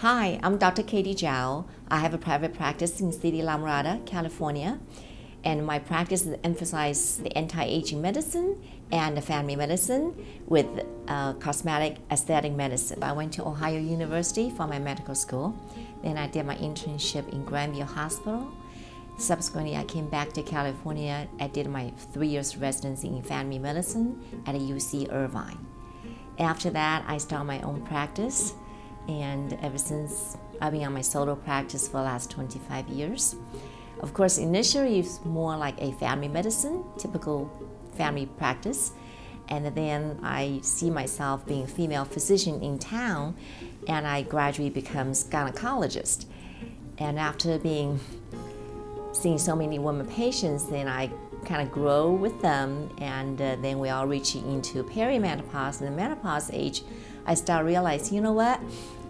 Hi, I'm Dr. Kedy Jao. I have a private practice in City La Mirada, California, and my practice emphasizes the anti-aging medicine and the family medicine with cosmetic aesthetic medicine. I went to Ohio University for my medical school. Then I did my internship in Grandview Hospital. Subsequently, I came back to California. I did my 3 years residency in family medicine at UC Irvine. After that, I started my own practice. And ever since, I've been on my solo practice for the last 25 years. Of course, initially it's more like a family medicine, typical family practice. And then I see myself being a female physician in town, and I gradually become gynecologist. And after seeing so many women patients, then I kind of grow with them, and then we all reach into perimenopause and the menopause age. I start realizing, you know what,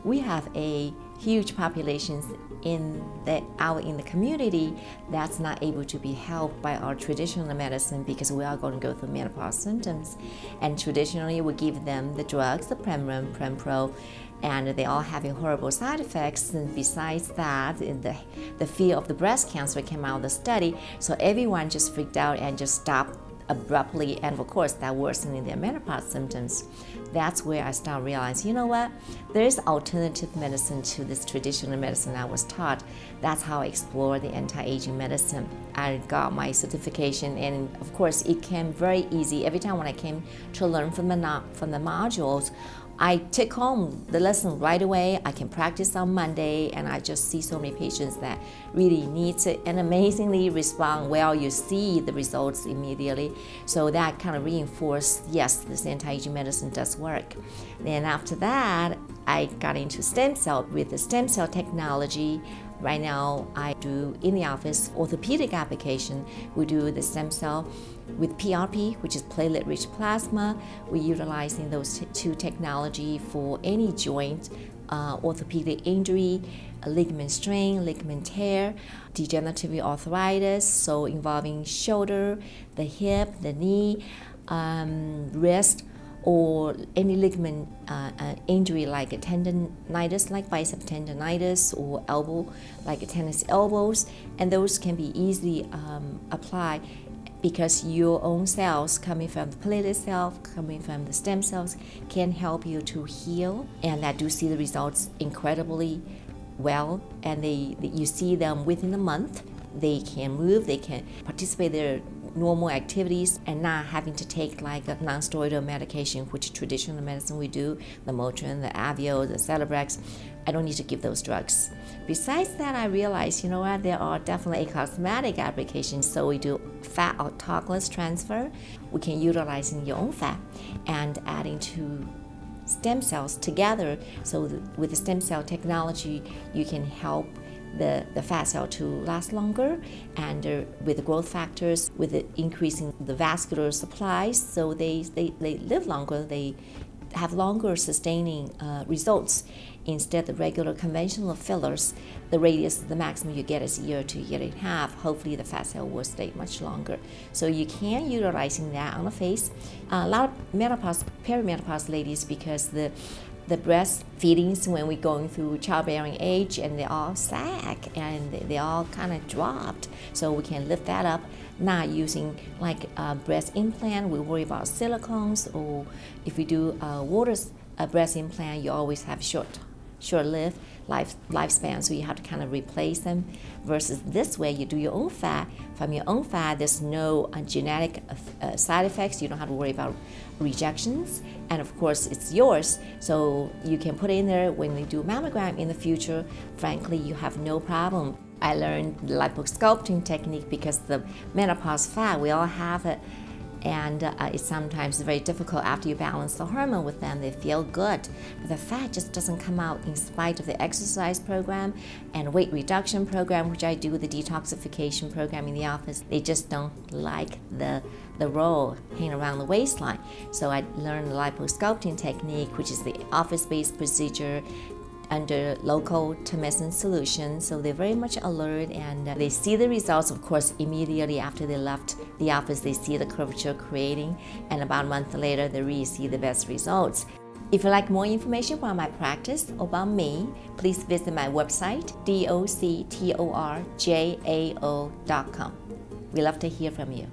we have a huge population in the community that's not able to be helped by our traditional medicine because we are going to go through menopause symptoms. And traditionally we give them the drugs, the Premarin, Prempro, and they all having horrible side effects. And besides that, the fear of the breast cancer came out of the study, so everyone just freaked out and just stopped abruptly, and of course that worsening their menopause symptoms. That's where I started realizing, you know what, there is alternative medicine to this traditional medicine I was taught. That's how I explored the anti-aging medicine. I got my certification, and of course it came very easy. Every time when I came to learn from the modules, I take home the lesson right away. I can practice on Monday, and I just see so many patients that really need it and amazingly respond well. You see the results immediately. So that kind of reinforced, yes, this anti-aging medicine does work. Then after that, I got into stem cell. With the stem cell technology, right now I do in the office orthopedic application. We do the stem cell with PRP, which is platelet-rich plasma. We're utilizing those two technology for any joint, orthopedic injury, a ligament strain, ligament tear, degenerative arthritis, so involving shoulder, the hip, the knee, wrist, or any ligament injury like a tendonitis, like bicep tendonitis, or elbow, like a tennis elbows, and those can be easily applied because your own cells coming from the platelet cell, coming from the stem cells, can help you to heal, and I do see the results incredibly well, and you see them within a month. They can move, they can participate in their normal activities and not having to take like a non-steroidal medication, which traditional medicine we do, the Motrin, the Avio, the Celebrex. I don't need to give those drugs. Besides that, I realized, you know what, there are definitely a cosmetic application. So we do fat autologous transfer. We can utilize in your own fat and adding to stem cells together. So with the stem cell technology, you can help the fat cell to last longer, and with the growth factors, with the increasing the vascular supplies, so they live longer, they have longer sustaining results. Instead of regular conventional fillers, the radius, the maximum you get is a year to a year and a half. Hopefully the fat cell will stay much longer. So you can utilizing that on the face. A lot of perimenopause ladies, because the breast feedings when we're going through childbearing age, and they all sag and they all kind of dropped. So we can lift that up, not using like a breast implant. We worry about silicones, or if we do a breast implant, you always have short-lived lifespan, so you have to kind of replace them. Versus this way, you do your own fat. From your own fat, there's no genetic side effects. You don't have to worry about rejections, and of course it's yours, so you can put it in there when you do mammogram in the future. Frankly, you have no problem. I learned the liposculpting technique because the menopause fat, we all have it, and it's sometimes very difficult after you balance the hormone with them. They feel good, but the fat just doesn't come out in spite of the exercise program and weight reduction program, which I do, the detoxification program in the office. They just don't like the roll hanging around the waistline. So I learned the liposculpting technique, which is the office-based procedure under local tumescent solution. So they're very much alert, and they see the results, of course, immediately after they left the office. They see the curvature creating, and about a month later they really see the best results. If you'd like more information about my practice or about me, please visit my website, doctorjao.com. We love to hear from you.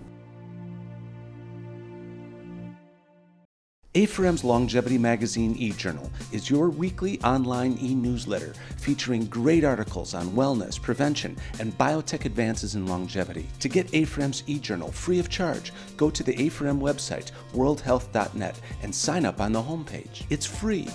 A4M's Longevity Magazine e-journal is your weekly online e-newsletter featuring great articles on wellness, prevention, and biotech advances in longevity. To get A4M's e-journal free of charge, go to the A4M website, worldhealth.net, and sign up on the homepage. It's free.